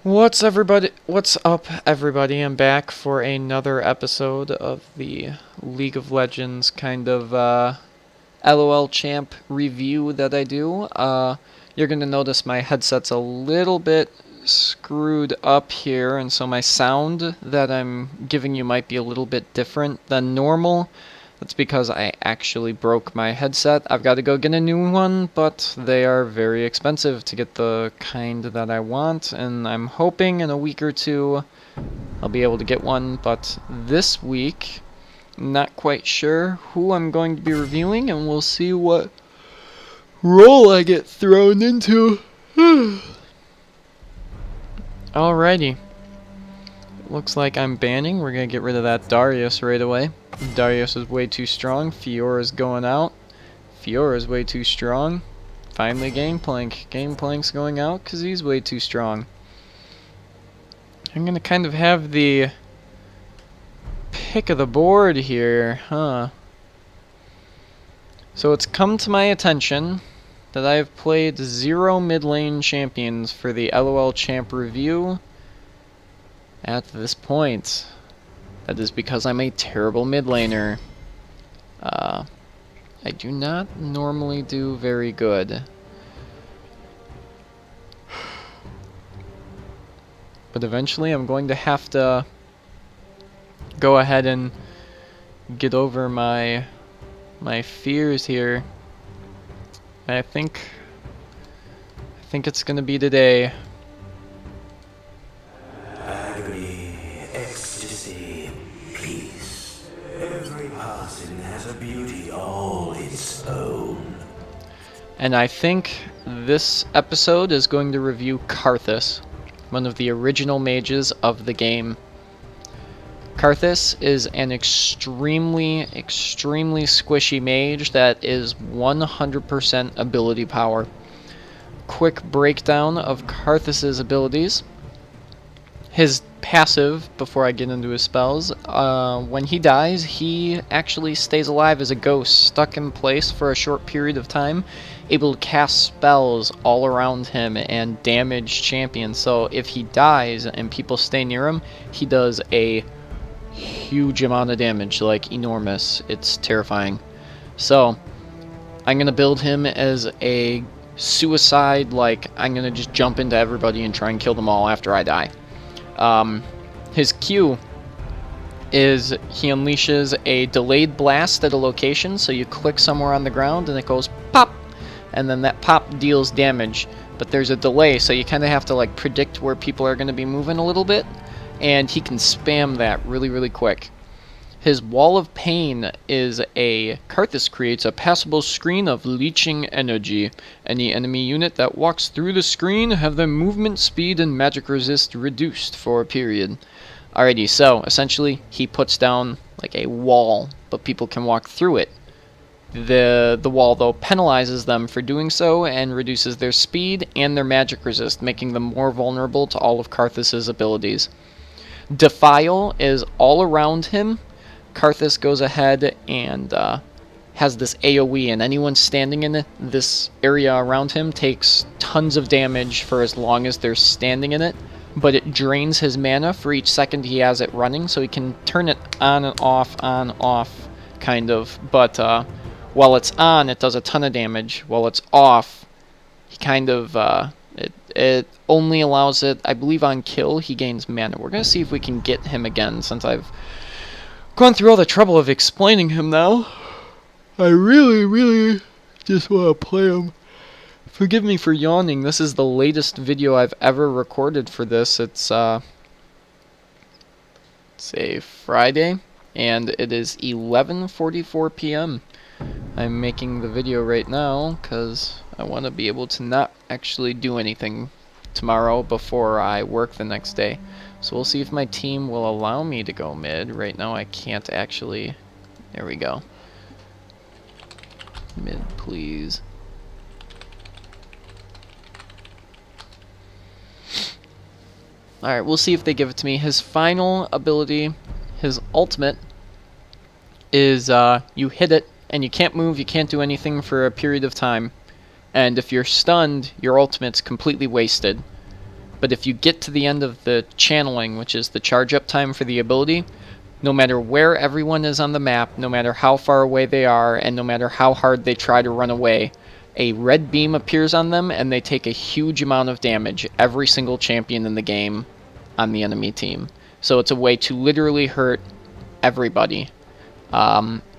What's up everybody? I'm back for another episode of the League of Legends kind of LOL champ review that I do. You're going to notice my headset's a little bit screwed up here, and so my sound that I'm giving you might be a little bit different than normal. That's because I actually broke my headset. I've got to go get a new one, but they are very expensive to get the kind that I want, and I'm hoping in a week or two I'll be able to get one. But this week, not quite sure who I'm going to be reviewing, and we'll see what role I get thrown into. Alrighty. Looks like I'm banning. We're going to get rid of that Darius right away. Darius is way too strong. Fiora's going out. Fiora's way too strong. Finally Gangplank. Gangplank's going out because he's way too strong. I'm going to kind of have the pick of the board here, huh? So it's come to my attention that I have played 0 mid lane champions for the LOL Champ review at this point. That is because I'm a terrible mid laner. I do not normally do very good. But eventually I'm going to have to go ahead and get over my fears here. I think it's gonna be today. And I think this episode is going to review KARTHUS, one of the original mages of the game. KARTHUS is an extremely squishy mage that is 100% ability power. Quick breakdown of KARTHUS's abilities. His passive, before I get into his spells, when he dies, he actually stays alive as a ghost, stuck in place for a short period of time, able to cast spells all around him and damage champions. So if he dies and people stay near him, he does a huge amount of damage, like enormous. It's terrifying. So I'm going to build him as a suicide, like I'm going to just jump into everybody and try and kill them all after I die. His Q is he unleashes a delayed blast at a location, so you click somewhere on the ground and it goes pop, and then that pop deals damage, but there's a delay, so you kind of have to like predict where people are going to be moving a little bit, and he can spam that really quick. His Wall of Pain is KARTHUS creates a passable screen of leeching energy. Any enemy unit that walks through the screen have their movement speed and magic resist reduced for a period. Alrighty, so essentially he puts down like a wall, but people can walk through it. The wall, though, penalizes them for doing so and reduces their speed and their magic resist, making them more vulnerable to all of KARTHUS's abilities. Defile is all around him. KARTHUS goes ahead and has this AoE, and anyone standing in this area around him takes tons of damage for as long as they're standing in it, but it drains his mana for each second he has it running, so he can turn it on, off, kind of. But while it's on, it does a ton of damage. While it's off, he kind of, it only allows it, I believe on kill, he gains mana. We're going to see if we can get him again, since I've gone through all the trouble of explaining him now. I really just want to play him. Forgive me for yawning. This is the latest video I've ever recorded for this. It's a Friday, and it is 11:44 p.m. I'm making the video right now because I want to be able to not actually do anything tomorrow before I work the next day. So we'll see if my team will allow me to go mid. Right now I can't actually. There we go. Mid, please. Alright, we'll see if they give it to me. His final ability, his ultimate, is you hit it and you can't move, you can't do anything for a period of time. And if you're stunned, your ultimate's completely wasted. But if you get to the end of the channeling, which is the charge up time for the ability, no matter where everyone is on the map, no matter how far away they are, and no matter how hard they try to run away, a red beam appears on them and they take a huge amount of damage, every single champion in the game on the enemy team. So it's a way to literally hurt everybody.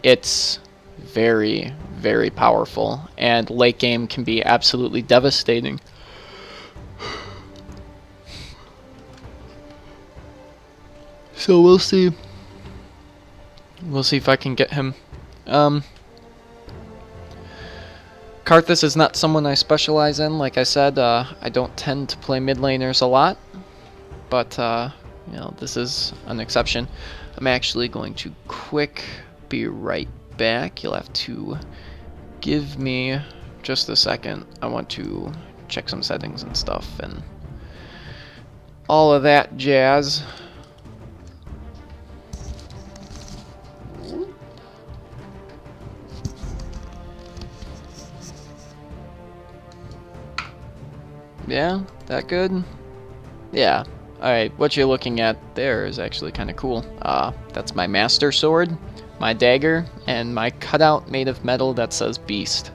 It's very, very powerful, and late game can be absolutely devastating. So we'll see. We'll see if I can get him. Karthus is not someone I specialize in. Like I said, I don't tend to play mid laners a lot, but you know, this is an exception. I'm actually going to be right back. You'll have to give me just a second. I want to check some settings and stuff and all of that jazz. Yeah, that good? Yeah. Alright, what you're looking at there is actually kind of cool. That's my master sword, my dagger, and my cutout made of metal that says beast.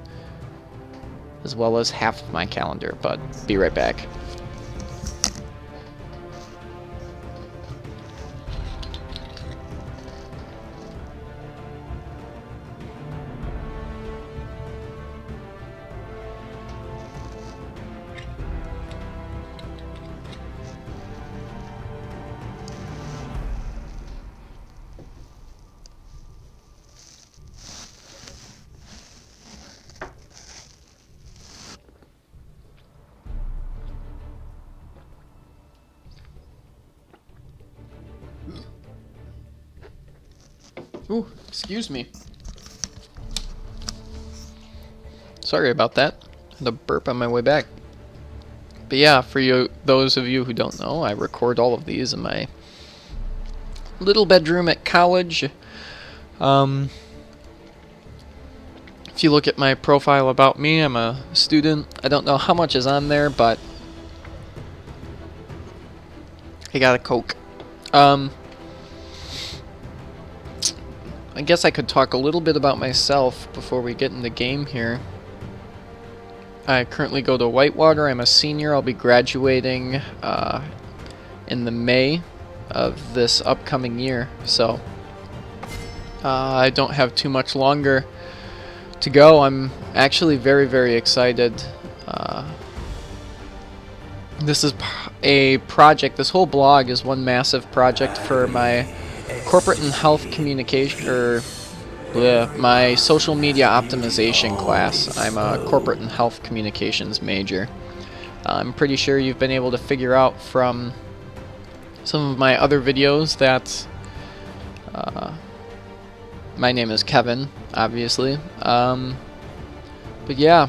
As well as half of my calendar, but be right back. Ooh, excuse me. Sorry about that. Had a burp on my way back. But yeah, for those of you who don't know, I record all of these in my little bedroom at college. If you look at my profile about me, I'm a student. I don't know how much is on there, but I got a Coke. I guess I could talk a little bit about myself before we get in the game here. I currently go to Whitewater. I'm a senior. I'll be graduating in the May of this upcoming year. So I don't have too much longer to go. I'm actually very, very excited. This is a project. This whole blog is one massive project for my corporate and health communication, or my social media optimization class. I'm a corporate and health communications major. I'm pretty sure you've been able to figure out from some of my other videos that my name is Kevin, obviously. But yeah,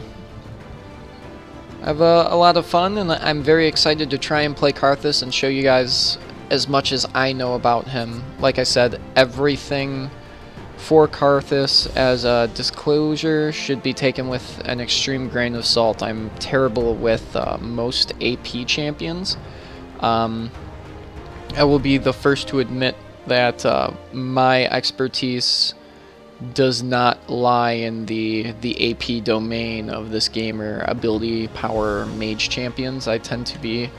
I have a lot of fun, and I'm very excited to try and play Karthus and show you guys as much as I know about him. Like I said, everything for Karthus as a disclosure should be taken with an extreme grain of salt. I'm terrible with most AP champions. I will be the first to admit that my expertise does not lie in the AP domain of this game, or ability power mage champions. I tend to be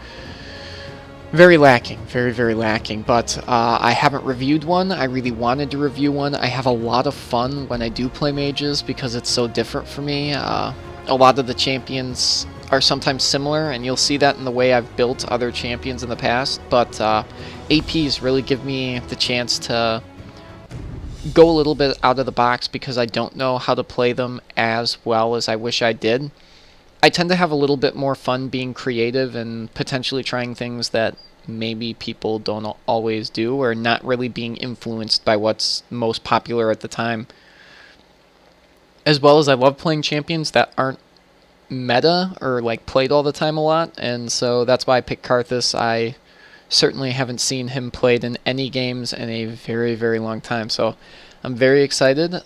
very lacking, very, very lacking, but I haven't reviewed one. I really wanted to review one. I have a lot of fun when I do play mages because it's so different for me. A lot of the champions are sometimes similar, and you'll see that in the way I've built other champions in the past, but APs really give me the chance to go a little bit out of the box because I don't know how to play them as well as I wish I did. I tend to have a little bit more fun being creative and potentially trying things that maybe people don't always do, or not really being influenced by what's most popular at the time. As well as I love playing champions that aren't meta or like played all the time a lot, and so that's why I picked Karthus. I certainly haven't seen him played in any games in a very, very long time, so I'm very excited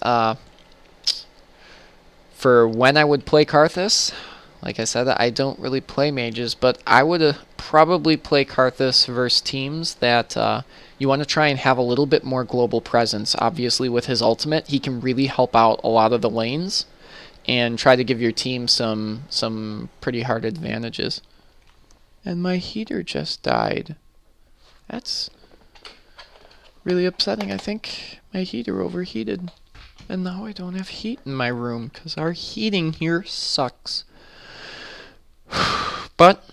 for when I would play Karthus. Like I said, I don't really play mages, but I would probably play Karthus versus teams that you want to try and have a little bit more global presence. Obviously, with his ultimate, he can really help out a lot of the lanes and try to give your team some pretty hard advantages. And my heater just died. That's really upsetting. I think my heater overheated. And now I don't have heat in my room because our heating here sucks. But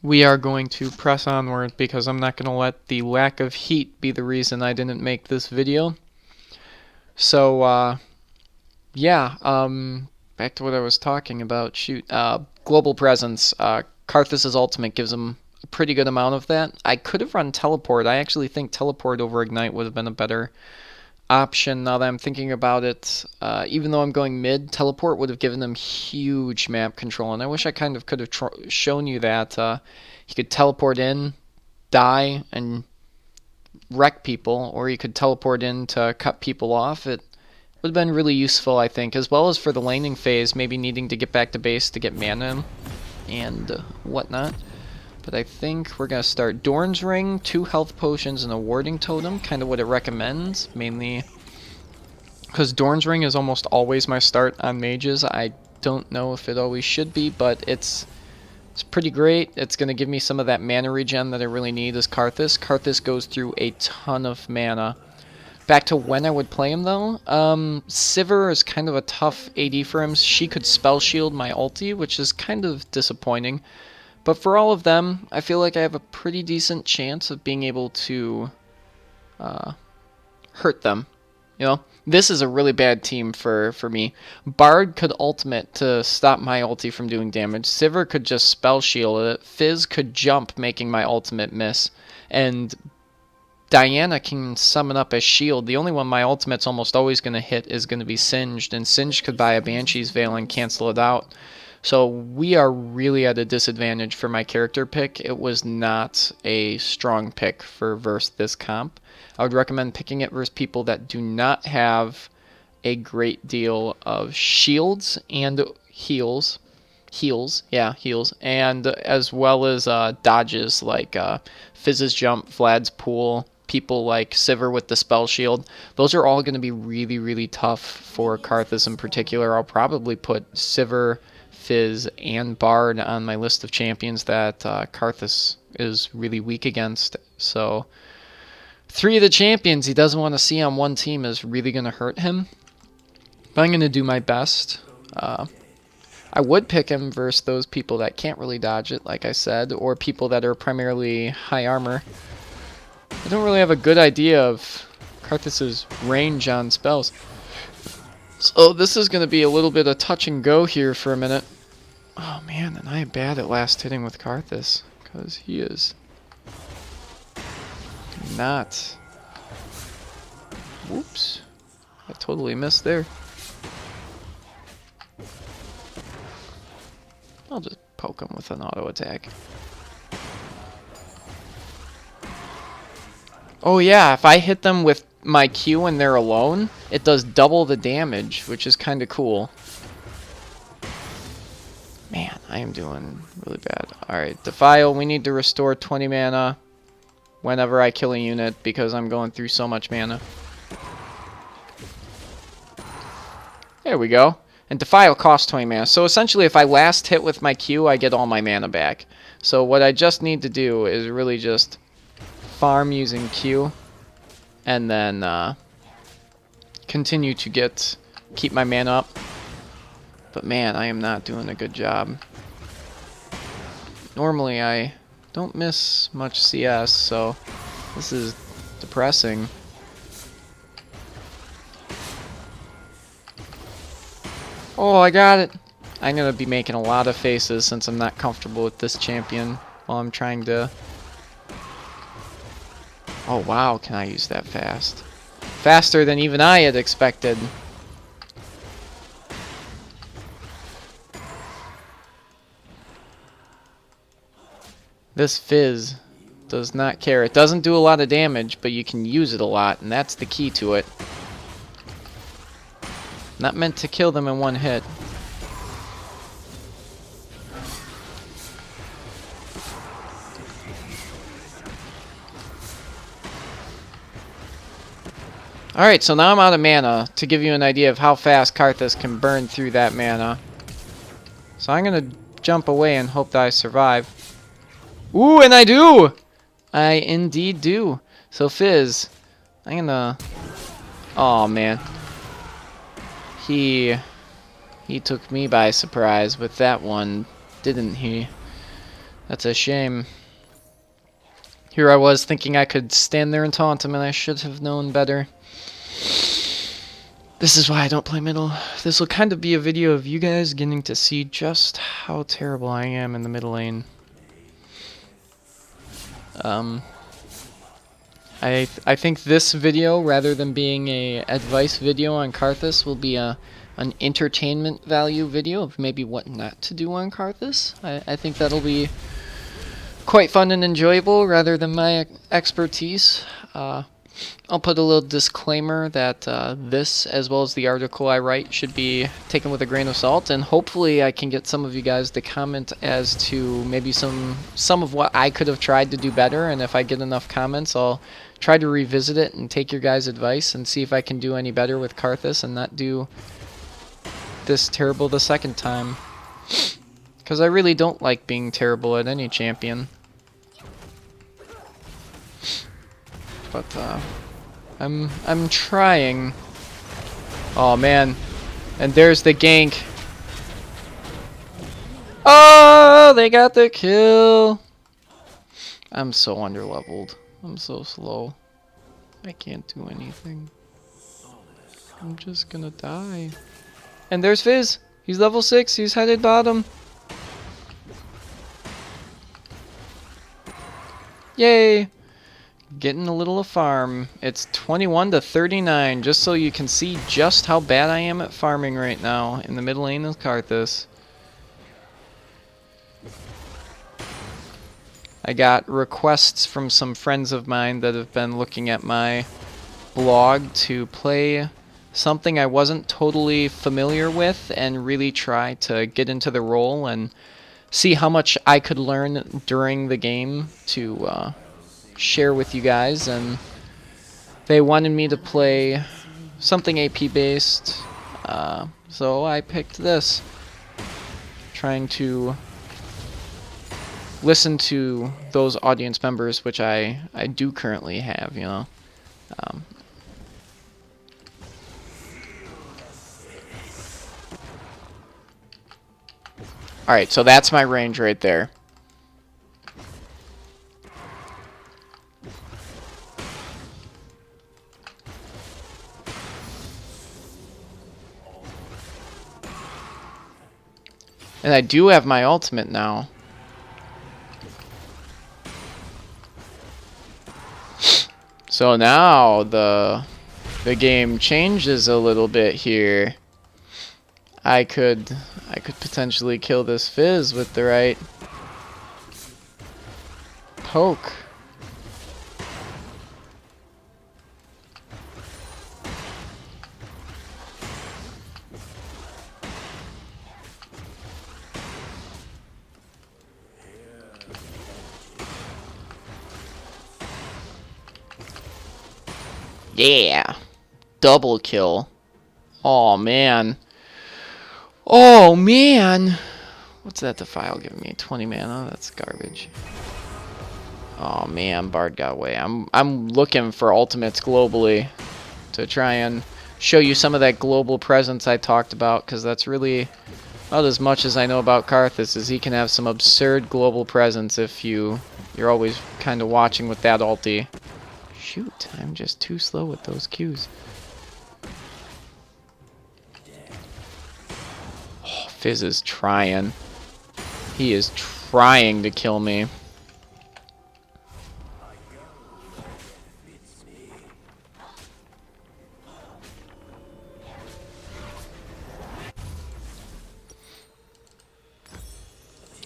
we are going to press onward because I'm not going to let the lack of heat be the reason I didn't make this video. So, yeah, back to what I was talking about. Shoot, global presence. Karthus' ultimate gives him a pretty good amount of that. I could have run teleport. I actually think teleport over ignite would have been a better option now that I'm thinking about it. Even though I'm going mid, teleport would have given them huge map control, and I wish I kind of could have shown you that you could teleport in, die, and wreck people, or you could teleport in to cut people off. It would have been really useful, I think, as well as for the laning phase, maybe needing to get back to base to get mana and whatnot. But I think we're going to start Dorn's Ring, 2 health potions, and a warding totem, kind of what it recommends, mainly because Dorn's Ring is almost always my start on mages. I don't know if it always should be, but it's pretty great. It's going to give me some of that mana regen that I really need as Karthus. Karthus goes through a ton of mana. Back to when I would play him, though. Sivir is kind of a tough AD for him. She could spell shield my ulti, which is kind of disappointing. But for all of them, I feel like I have a pretty decent chance of being able to hurt them. You know, this is a really bad team for me. Bard could ultimate to stop my ulti from doing damage. Sivir could just spell shield it. Fizz could jump, making my ultimate miss. And Diana can summon up as shield. The only one my ultimate's almost always going to hit is going to be Singed. And Singed could buy a Banshee's Veil and cancel it out. So we are really at a disadvantage for my character pick. It was not a strong pick for versus this comp. I would recommend picking it versus people that do not have a great deal of shields and heals. Heals, and as well as dodges like Fizz's Jump, Vlad's Pool, people like Sivir with the Spell Shield. Those are all going to be really, really tough for Karthus in particular. I'll probably put Sivir, Fizz, and Bard on my list of champions that Karthus is really weak against. So 3 of the champions he doesn't want to see on one team is really going to hurt him. But I'm going to do my best. I would pick him versus those people that can't really dodge it, like I said, or people that are primarily high armor. I don't really have a good idea of Karthus' range on spells. So this is going to be a little bit of touch and go here for a minute. Oh man, and I am bad at last hitting with Karthus, because he is not. Whoops. I totally missed there. I'll just poke him with an auto attack. Oh yeah, if I hit them with my Q and they're alone, it does double the damage, which is kind of cool. Man, I am doing really bad. Alright, Defile, we need to restore 20 mana whenever I kill a unit because I'm going through so much mana. There we go. And Defile costs 20 mana. So essentially, if I last hit with my Q, I get all my mana back. So what I just need to do is really just farm using Q, and then continue to keep my mana up. But man, I am not doing a good job. Normally I don't miss much CS, so this is depressing. Oh, I got it! I'm gonna be making a lot of faces since I'm not comfortable with this champion while I'm trying to... Oh wow, can I use that fast? Faster than even I had expected. This Fizz does not care. It doesn't do a lot of damage, but you can use it a lot, and that's the key to it. Not meant to kill them in one hit. Alright, so now I'm out of mana, to give you an idea of how fast Karthus can burn through that mana. So I'm gonna jump away and hope that I survive. Ooh, and I do! I indeed do. So Fizz, I'm gonna... Oh man. He took me by surprise with that one, didn't he? That's a shame. Here I was thinking I could stand there and taunt him, and I should have known better. This is why I don't play middle. This will kind of be a video of you guys getting to see just how terrible I am in the middle lane. I think this video, rather than being a advice video on Karthus, will be an entertainment value video of maybe what not to do on Karthus. I think that'll be quite fun and enjoyable rather than my expertise. I'll put a little disclaimer that this, as well as the article I write, should be taken with a grain of salt, and hopefully I can get some of you guys to comment as to maybe some of what I could have tried to do better, and if I get enough comments, I'll try to revisit it and take your guys' advice and see if I can do any better with Karthus and not do this terrible the second time. Because I really don't like being terrible at any champion. But I'm trying. Oh man. And there's the gank. Oh, they got the kill. I'm so underleveled. I'm so slow. I can't do anything. I'm just gonna die. And there's Fizz. He's level 6. He's headed bottom. Yay. Getting a little of farm. It's 21 to 39, just so you can see just how bad I am at farming right now in the middle lane of Karthus. I got requests from some friends of mine that have been looking at my blog to play something I wasn't totally familiar with and really try to get into the role and see how much I could learn during the game to share with you guys, and they wanted me to play something AP based, so I picked this, trying to listen to those audience members, which I do currently have, you know. Alright, so that's my range right there. And I do have my ultimate now. So now the game changes a little bit here. I could potentially kill this Fizz with the right poke. Yeah, double kill. Oh man. Oh man. What's that defile giving me? 20 mana? That's garbage. Oh man, Bard got away. I'm looking for ultimates globally to try and show you some of that global presence I talked about, because that's really about as much as I know about Karthus, is he can have some absurd global presence if you're always kind of watching with that ulti. Shoot, I'm just too slow with those Qs. Oh, Fizz is trying. He is trying to kill me.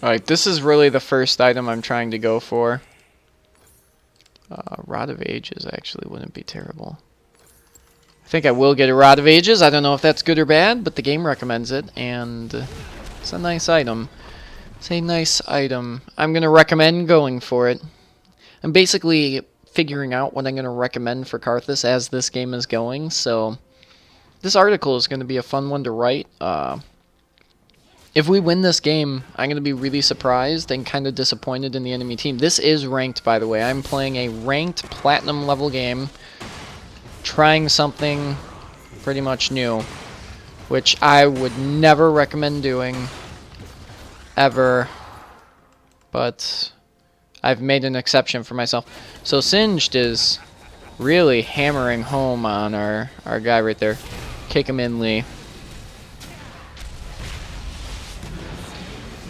Alright, this is really the first item I'm trying to go for. Rod of Ages actually wouldn't be terrible. I think I will get a Rod of Ages. I don't know if that's good or bad, but the game recommends it, and it's a nice item. It's a nice item. I'm going to recommend going for it. I'm basically figuring out what I'm going to recommend for Karthus as this game is going, so this article is going to be a fun one to write. If we win this game, I'm going to be really surprised and kind of disappointed in the enemy team. This is ranked, by the way. I'm playing a ranked platinum level game, trying something pretty much new, which I would never recommend doing, ever, but I've made an exception for myself. So Singed is really hammering home on our guy right there. Kick him in, Lee.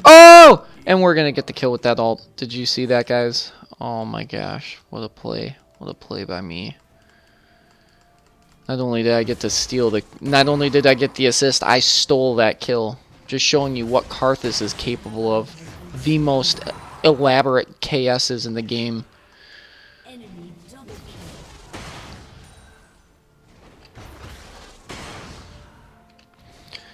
Oh! And we're going to get the kill with that ult. Did you see that, guys? Oh my gosh. What a play. What a play by me. Not only did I get to steal the... Not only did I get the assist, I stole that kill. Just showing you what Karthus is capable of. The most elaborate KSs in the game.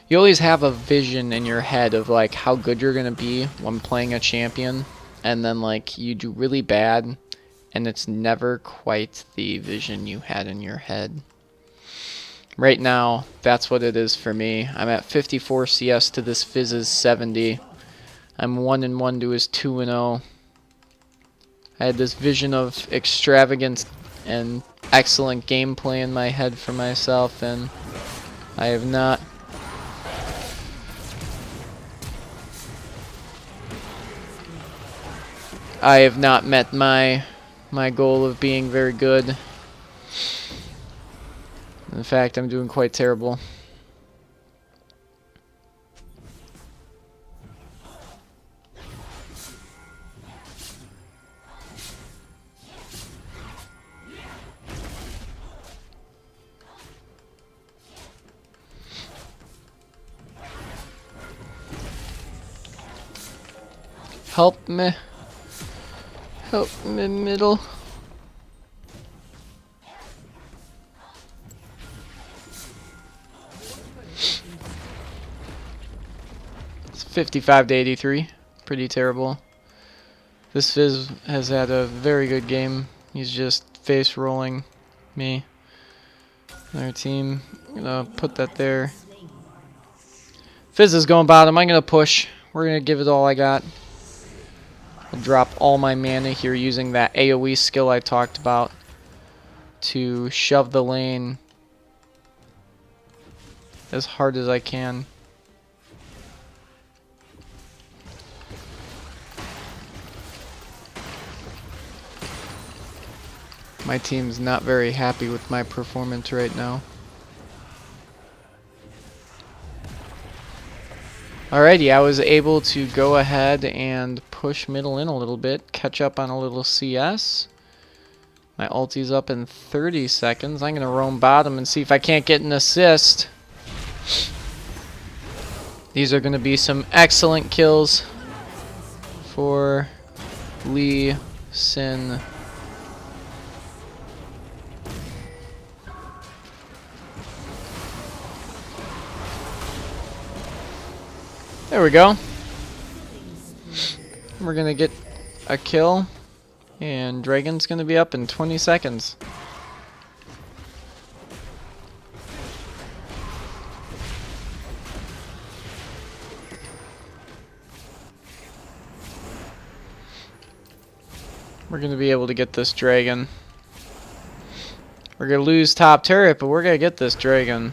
You always have a vision in your head of like how good you're gonna be when playing a champion, and then like you do really bad and it's never quite the vision you had in your head. Right now, that's what it is for me. I'm at 54 CS to this Fizz's 70. I'm 1-1 to his 2-0. I had this vision of extravagance and excellent gameplay in my head for myself, and I have not. I have not met my goal of being very good. In fact, I'm doing quite terrible. Help me. Help me, middle. It's 55 to 83. Pretty terrible. This Fizz has had a very good game. He's just face rolling me. Their team. I'm gonna put that there. Fizz is going bottom. I'm gonna push. We're gonna give it all I got. I'll drop all my mana here using that AoE skill I talked about to shove the lane as hard as I can. My team's not very happy with my performance right now. Alrighty, I was able to go ahead and push middle in a little bit, catch up on a little CS. My ulti's up in 30 seconds. I'm going to roam bottom and see if I can't get an assist. These are going to be some excellent kills for Lee Sin. There we go. We're gonna get a kill, and Dragon's gonna be up in 20 seconds. We're gonna be able to get this Dragon. We're gonna lose top turret, but we're gonna get this Dragon.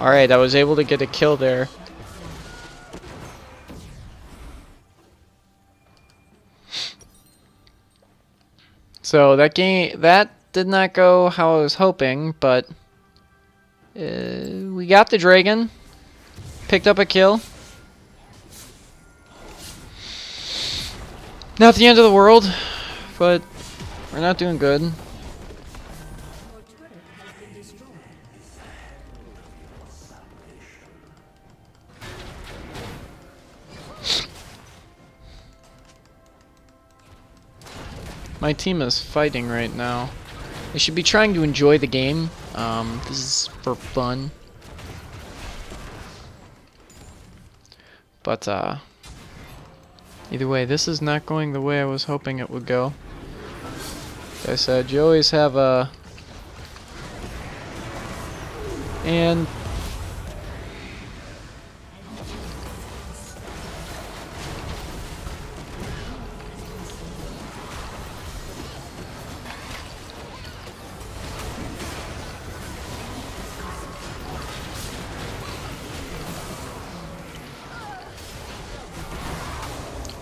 Alright, I was able to get a kill there. So that did not go how I was hoping, but we got the Dragon, picked up a kill. Not the end of the world, but we're not doing good. My team is fighting right now. They should be trying to enjoy the game. This is for fun. But, either way, this is not going the way I was hoping it would go. Like I said, you always have a... And...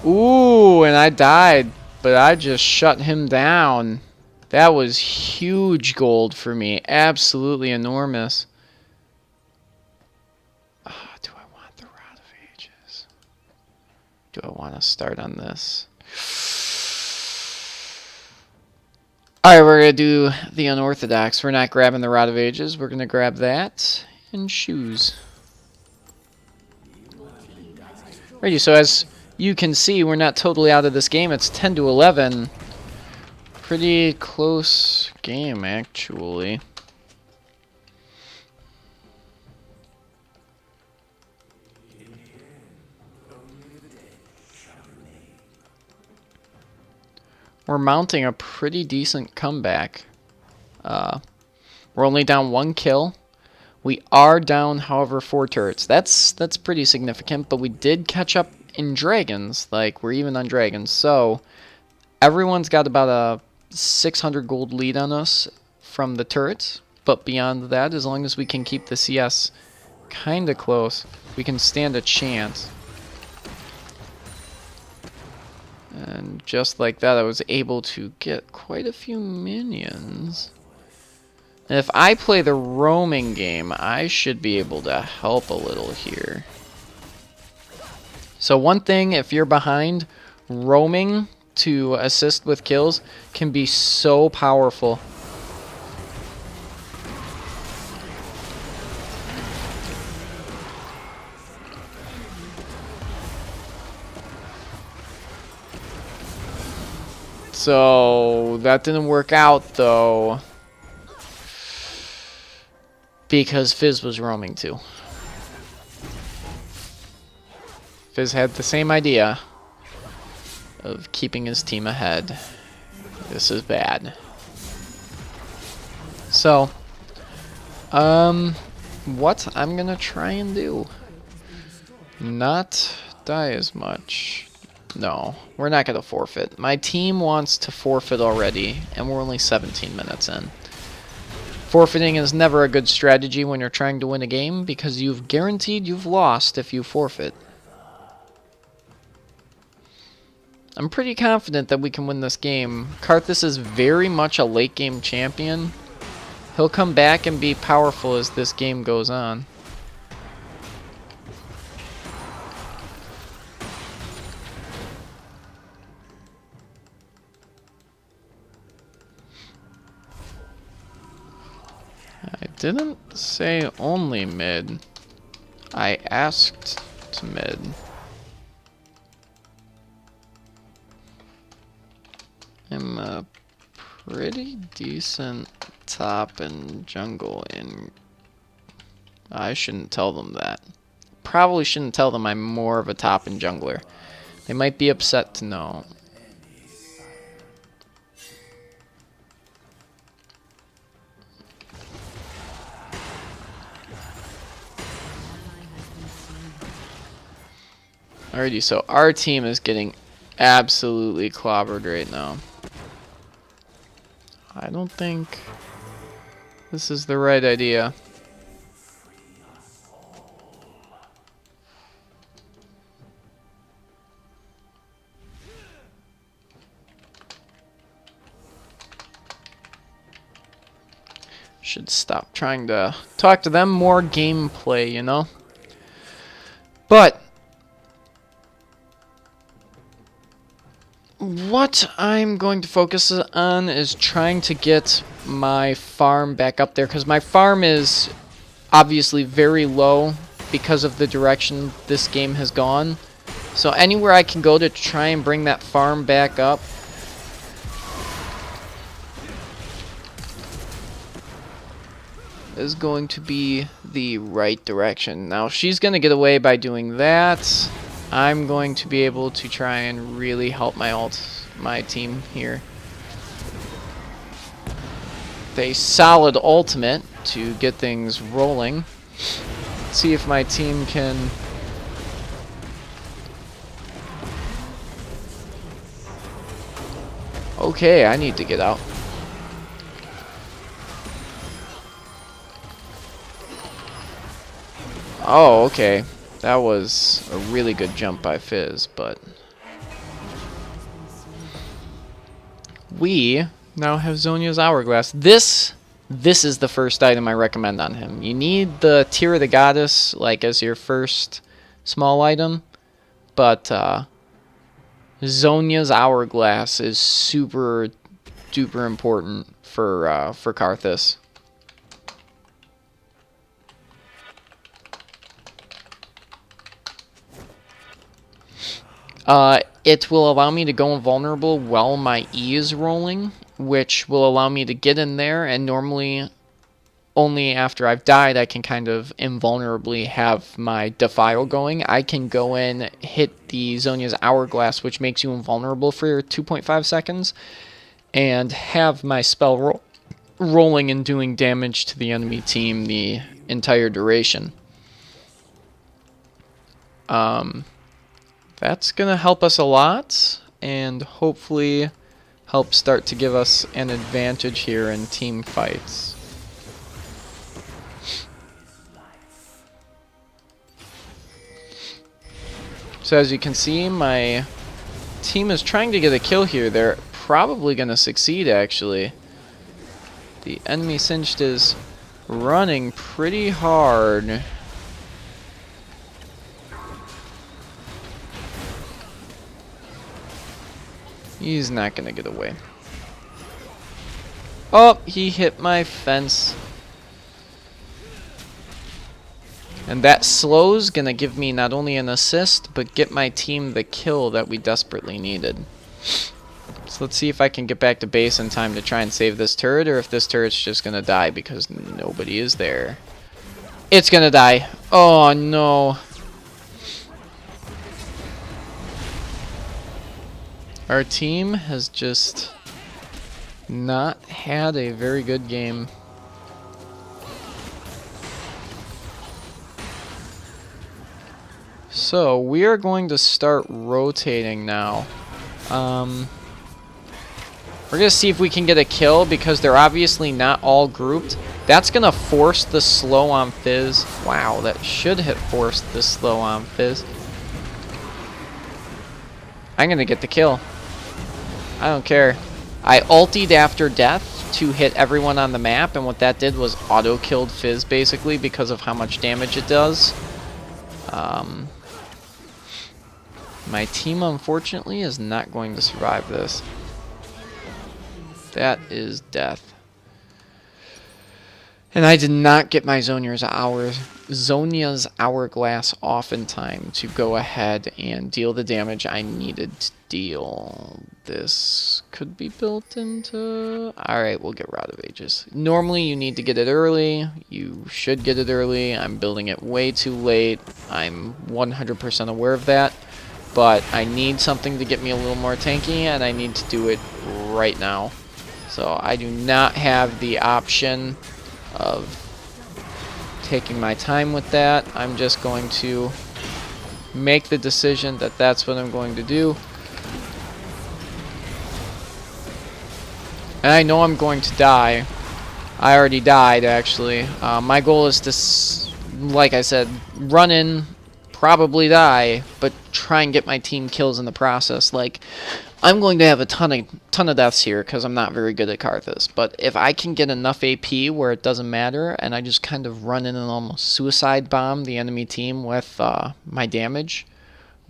Ooh, and I died, but I just shut him down. That was huge gold for me. Absolutely enormous. Do I want the Rod of Ages? Do I want to start on this? Alright, we're going to do the unorthodox. We're not grabbing the Rod of Ages. We're going to grab that and shoes. Ready, so as you can see, we're not totally out of this game. It's 10 to 11. Pretty close game, actually. We're mounting a pretty decent comeback. We're only down 1 kill. We are down, however, 4 turrets. That's pretty significant, but we did catch up in dragons. Like, we're even on dragons. So, everyone's got about a 600 gold lead on us from the turrets. But beyond that, as long as we can keep the CS kind of close, we can stand a chance. And just like that, I was able to get quite a few minions. And if I play the roaming game, I should be able to help a little here. So one thing, if you're behind, roaming to assist with kills can be so powerful. So that didn't work out though, because Fizz was roaming too. Fizz had the same idea of keeping his team ahead. This is bad. So, what I'm gonna try and do, not die as much. No, we're not gonna forfeit. My team wants to forfeit already, and we're only 17 minutes in. Forfeiting is never a good strategy when you're trying to win a game, because you've guaranteed you've lost if you forfeit. I'm pretty confident that we can win this game. KARTHUS is very much a late game champion. He'll come back and be powerful as this game goes on. I didn't say only mid. I asked to mid. I'm a pretty decent top and jungle, and I shouldn't tell them that. Probably shouldn't tell them I'm more of a top and jungler. They might be upset to know. Alrighty, so our team is getting absolutely clobbered right now. I don't think this is the right idea. Should stop trying to talk to them. More gameplay, you know? But what I'm going to focus on is trying to get my farm back up there, because my farm is obviously very low because of the direction this game has gone. So anywhere I can go to try and bring that farm back up is going to be the right direction. Now, if she's going to get away by doing that, I'm going to be able to try and really help my team here. With a solid ultimate to get things rolling. Let's see if my team can... Okay, I need to get out. Oh, okay. That was a really good jump by Fizz, but... we now have Zhonya's Hourglass. This is the first item I recommend on him. You need the Tear of the Goddess, like, as your first small item, but Zhonya's Hourglass is super duper important for KARTHUS. It will allow me to go invulnerable while my E is rolling, which will allow me to get in there, and normally only after I've died I can kind of invulnerably have my Defile going. I can go in, hit the Zhonya's Hourglass, which makes you invulnerable for 2.5 seconds, and have my spell rolling and doing damage to the enemy team the entire duration. That's going to help us a lot, and hopefully help start to give us an advantage here in team fights. So as you can see, my team is trying to get a kill here. They're probably going to succeed, actually. The enemy Singed is running pretty hard. He's not going to get away. Oh, he hit my fence. And that slow's going to give me not only an assist, but get my team the kill that we desperately needed. So let's see if I can get back to base in time to try and save this turret, or if this turret's just going to die because nobody is there. It's going to die. Oh, no. Our team has just not had a very good game. So we are going to start rotating now. We're going to see if we can get a kill because they're obviously not all grouped. That's going to force the slow on Fizz. Wow, that should have forced the slow on Fizz. I'm going to get the kill. I don't care. I ultied after death to hit everyone on the map, and what that did was auto-killed Fizz, basically, because of how much damage it does. My team, unfortunately, is not going to survive this. That is death. And I did not get my Zhonya's Hourglass off in time to go ahead and deal the damage I needed to deal. This could be built into... Alright, we'll get Rod of Ages. Normally you need to get it early. You should get it early. I'm building it way too late. I'm 100% aware of that. But I need something to get me a little more tanky, and I need to do it right now. So I do not have the option of taking my time with that. I'm just going to make the decision that that's what I'm going to do. And I know I'm going to die. I already died, actually. My goal is to, like I said, run in, probably die, but try and get my team kills in the process. Like, I'm going to have a ton of deaths here because I'm not very good at KARTHUS. But if I can get enough AP where it doesn't matter, and I just kind of run in and almost suicide bomb the enemy team with my damage,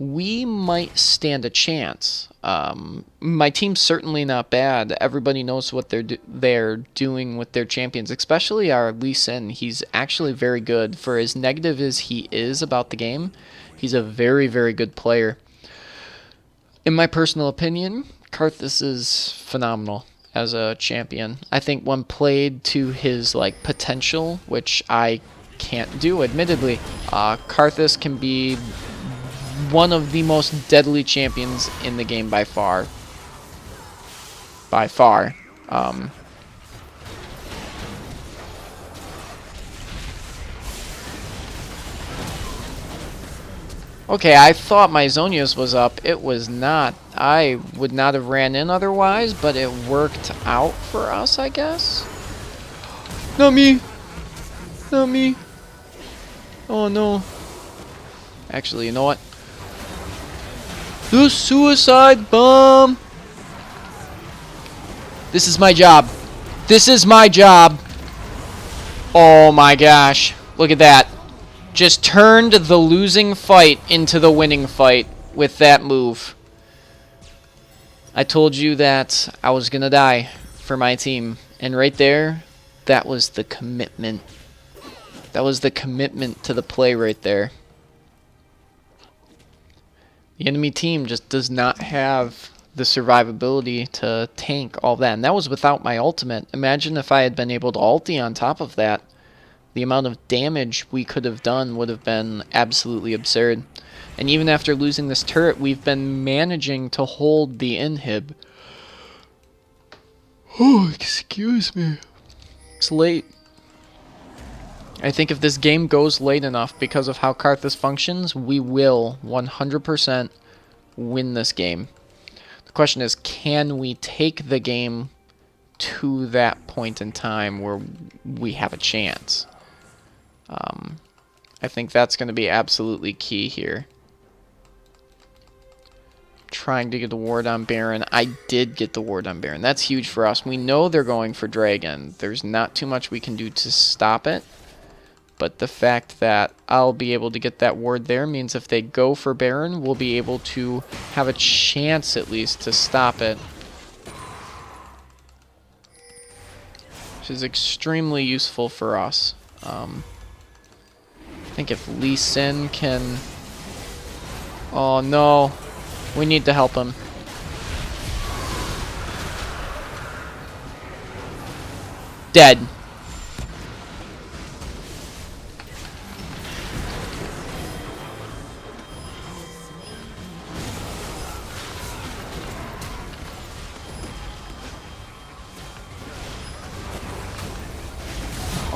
we might stand a chance. My team's certainly not bad. Everybody knows what they're doing with their champions, especially our Lee Sin. He's actually very good. For as negative as he is about the game, he's a very, very good player. In my personal opinion, KARTHUS is phenomenal as a champion. I think when played to his potential, which I can't do, admittedly, KARTHUS can be one of the most deadly champions in the game by far. By far. Okay, I thought my Zonius was up. It was not. I would not have ran in otherwise, but it worked out for us, I guess. Not me. Not me. Oh no. Actually, you know what? The suicide bomb! This is my job. This is my job. Oh my gosh. Look at that. Just turned the losing fight into the winning fight with that move. I told you that I was gonna die for my team. And right there, that was the commitment. That was the commitment to the play right there. The enemy team just does not have the survivability to tank all that. And that was without my ultimate. Imagine if I had been able to ulti on top of that. The amount of damage we could have done would have been absolutely absurd. And even after losing this turret, we've been managing to hold the inhib. Oh, excuse me. It's late. I think if this game goes late enough because of how KARTHUS functions, we will 100% win this game. The question is, can we take the game to that point in time where we have a chance? I think that's going to be absolutely key here. Trying to get the ward on Baron. I did get the ward on Baron. That's huge for us. We know they're going for Dragon. There's not too much we can do to stop it. But the fact that I'll be able to get that ward there means if they go for Baron, we'll be able to have a chance at least to stop it. Which is extremely useful for us. I think if Lee Sin can... Oh no. We need to help him. Dead.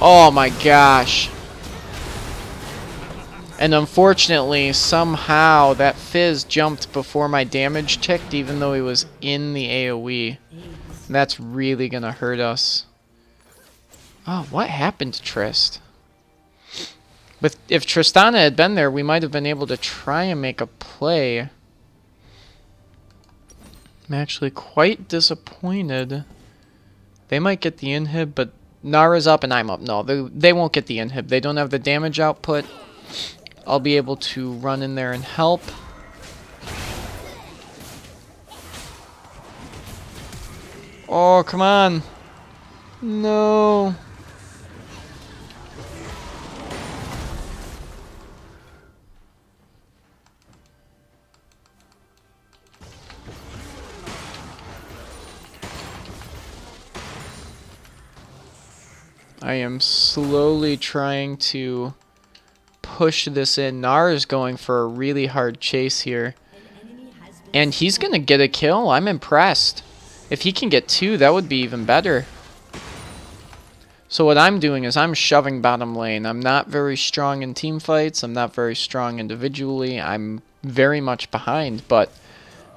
Oh my gosh. And unfortunately, somehow that Fizz jumped before my damage ticked, even though he was in the AoE. And that's really gonna hurt us. Oh, what happened to Trist? But if Tristana had been there, we might have been able to try and make a play. I'm actually quite disappointed. They might get the inhib, but Nara's up and I'm up. No, they won't get the inhib. They don't have the damage output. I'll be able to run in there and help. Oh, come on. No. I am slowly trying to push this in. Nara's going for a really hard chase here. And he's going to get a kill. I'm impressed. If he can get 2, that would be even better. So what I'm doing is I'm shoving bottom lane. I'm not very strong in team fights. I'm not very strong individually. I'm very much behind. But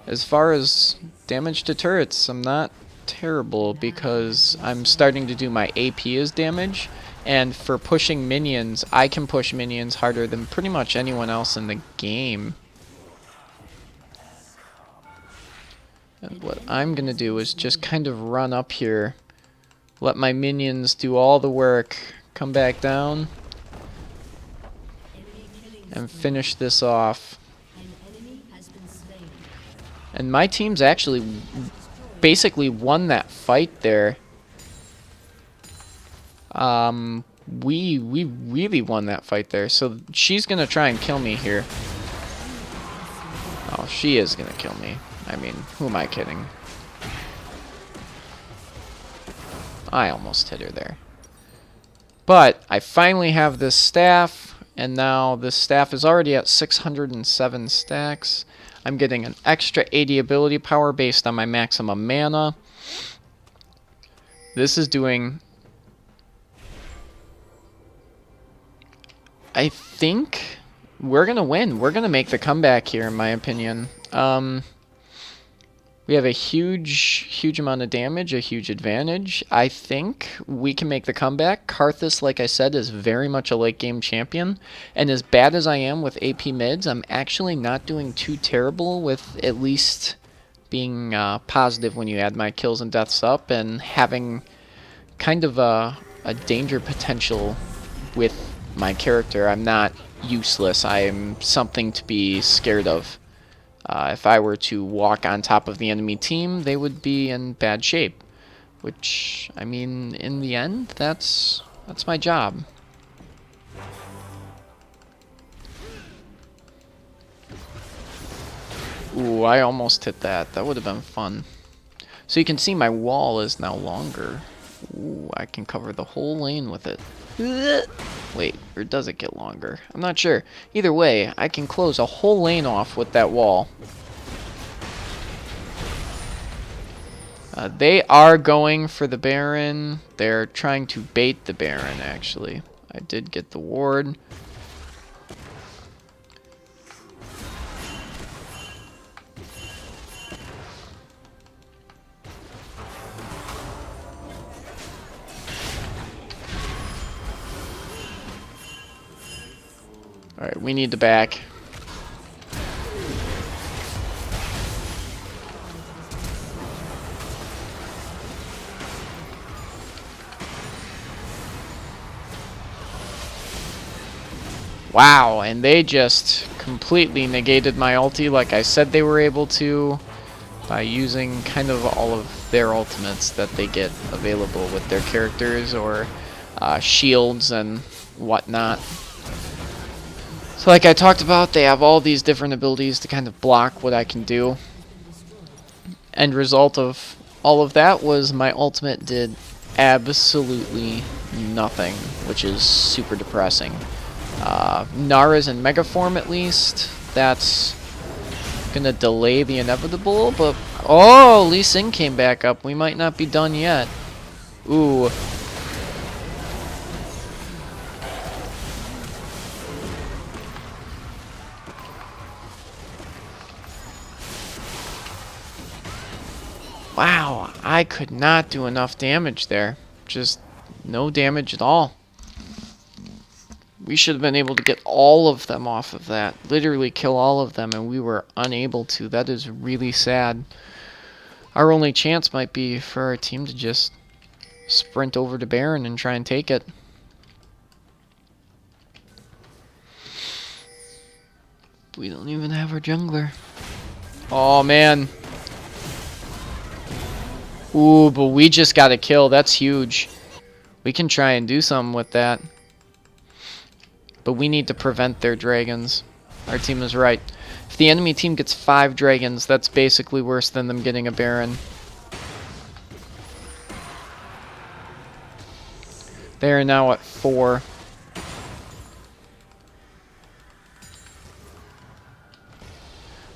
as far as damage to turrets, I'm not terrible because I'm starting to do my AP as damage. And for pushing minions, I can push minions harder than pretty much anyone else in the game. And what I'm going to do is just kind of run up here, let my minions do all the work, come back down, and finish this off. And my team's actually basically won that fight there. We really won that fight there. So she's gonna try and kill me here. Oh, she is gonna kill me. I mean, who am I kidding? I almost hit her there. But I finally have this staff, and now this staff is already at 607 stacks. I'm getting an extra 80 ability power based on my maximum mana. This is doing... I think we're going to win. We're going to make the comeback here, in my opinion. We have a huge amount of damage, a huge advantage. I think we can make the comeback. Karthus, like I said, is very much a late game champion. And as bad as I am with AP mids, I'm actually not doing too terrible with at least being positive when you add my kills and deaths up and having kind of a danger potential with my character. I'm not useless. I am something to be scared of. If I were to walk on top of the enemy team, they would be in bad shape. Which, I mean, in the end, that's my job. Ooh, I almost hit that. That would have been fun. So you can see my wall is now longer. Ooh, I can cover the whole lane with it. Wait, or does it get longer? I'm not sure. Either way, I can close a whole lane off with that wall. They are going for the Baron. They're trying to bait the Baron, actually. I did get the ward. Alright, we need the back. Wow, and they just completely negated my ulti like I said they were able to by using kind of all of their ultimates that they get available with their characters or shields and whatnot. So like I talked about, they have all these different abilities to kind of block what I can do. End result of all of that was my ultimate did absolutely nothing, which is super depressing. Nara's in Mega Form at least. That's gonna delay the inevitable, but... Oh, Lee Sin came back up. We might not be done yet. Ooh. Wow, I could not do enough damage there. Just no damage at all. We should have been able to get all of them off of that. Literally kill all of them, and we were unable to. That is really sad. Our only chance might be for our team to just sprint over to Baron and try and take it. We don't even have our jungler. Oh, man. Ooh, but we just got a kill. That's huge. We can try and do something with that. But we need to prevent their dragons. Our team is right. If the enemy team gets 5 dragons, that's basically worse than them getting a Baron. They are now at 4.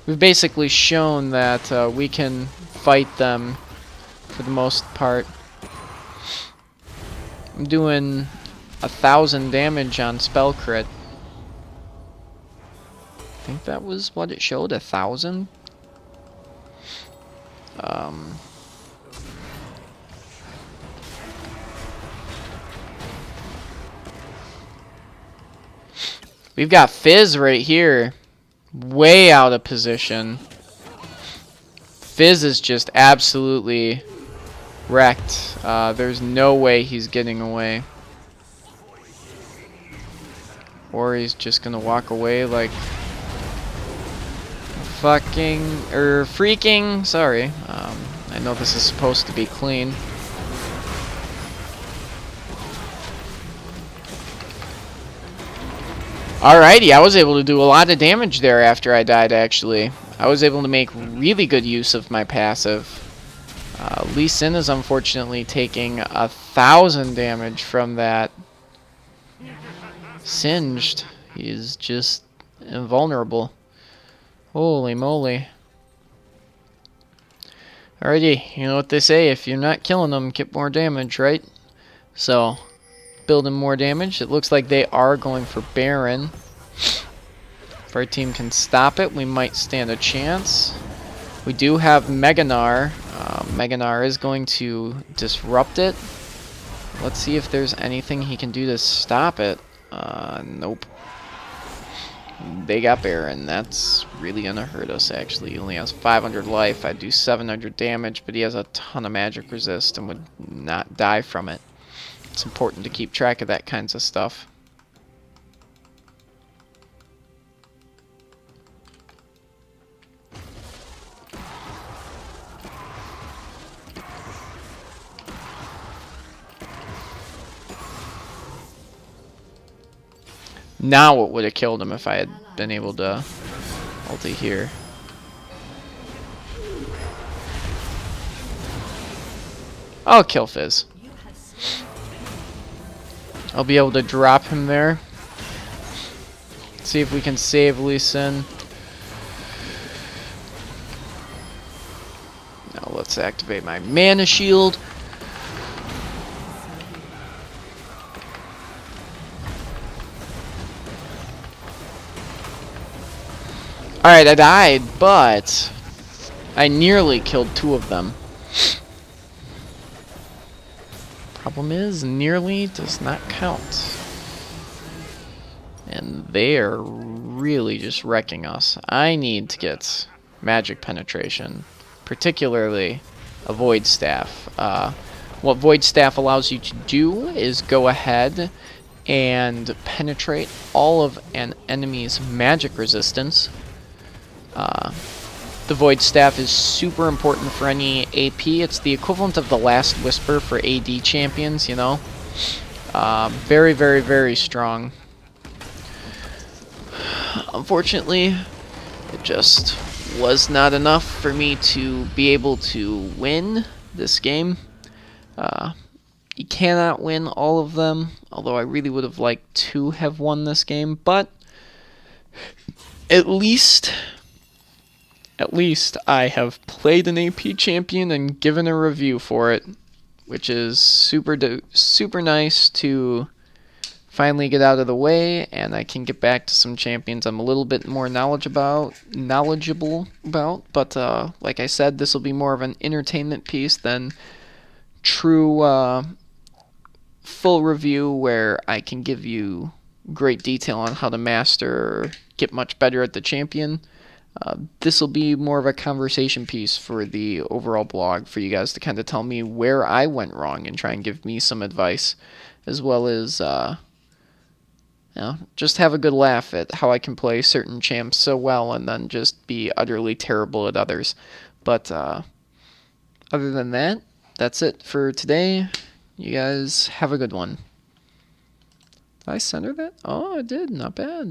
We've basically shown that we can fight them for the most part. I'm doing 1,000 damage on spell crit. I think that was what it showed, 1,000. We've got Fizz right here, way out of position. Fizz is just absolutely wrecked. There's no way he's getting away. Or he's just gonna walk away like a freaking, sorry. I know this is supposed to be clean. Alrighty, I was able to do a lot of damage there after I died, actually. I was able to make really good use of my passive. Lee Sin is unfortunately taking 1,000 damage from that. Singed. He's just invulnerable. Holy moly. Alrighty, you know what they say, if you're not killing them, get more damage, right? So, building more damage. It looks like they are going for Baron. If our team can stop it, we might stand a chance. We do have Meganar. Meganar is going to disrupt it. Let's see if there's anything he can do to stop it. Nope. They got Baron. That's really gonna hurt us, actually. He only has 500 life. I'd do 700 damage, but he has a ton of magic resist and would not die from it. It's important to keep track of that kinds of stuff. Now it would have killed him if I had been able to ulti here. I'll kill Fizz. I'll be able to drop him there. See if we can save Lee Sin. Now let's activate my mana shield. Alright, I died, but I nearly killed 2 of them. Problem is, nearly does not count. And they're really just wrecking us. I need to get magic penetration, particularly a Void Staff. What Void Staff allows you to do is go ahead and penetrate all of an enemy's magic resistance. The Void Staff is super important for any AP. It's the equivalent of the Last Whisper for AD champions, you know? Very, very, very strong. Unfortunately, it just was not enough for me to be able to win this game. You cannot win all of them, although I really would have liked to have won this game, but at least I have played an AP champion and given a review for it, which is super nice to finally get out of the way, and I can get back to some champions I'm a little bit more knowledgeable about. But like I said, this will be more of an entertainment piece than true full review where I can give you great detail on how to master or get much better at the champion. This will be more of a conversation piece for the overall blog for you guys to kind of tell me where I went wrong and try and give me some advice, as well as just have a good laugh at how I can play certain champs so well and then just be utterly terrible at others. But other than that, that's it for today. You guys have a good one. Did I center that? Oh, I did. Not bad.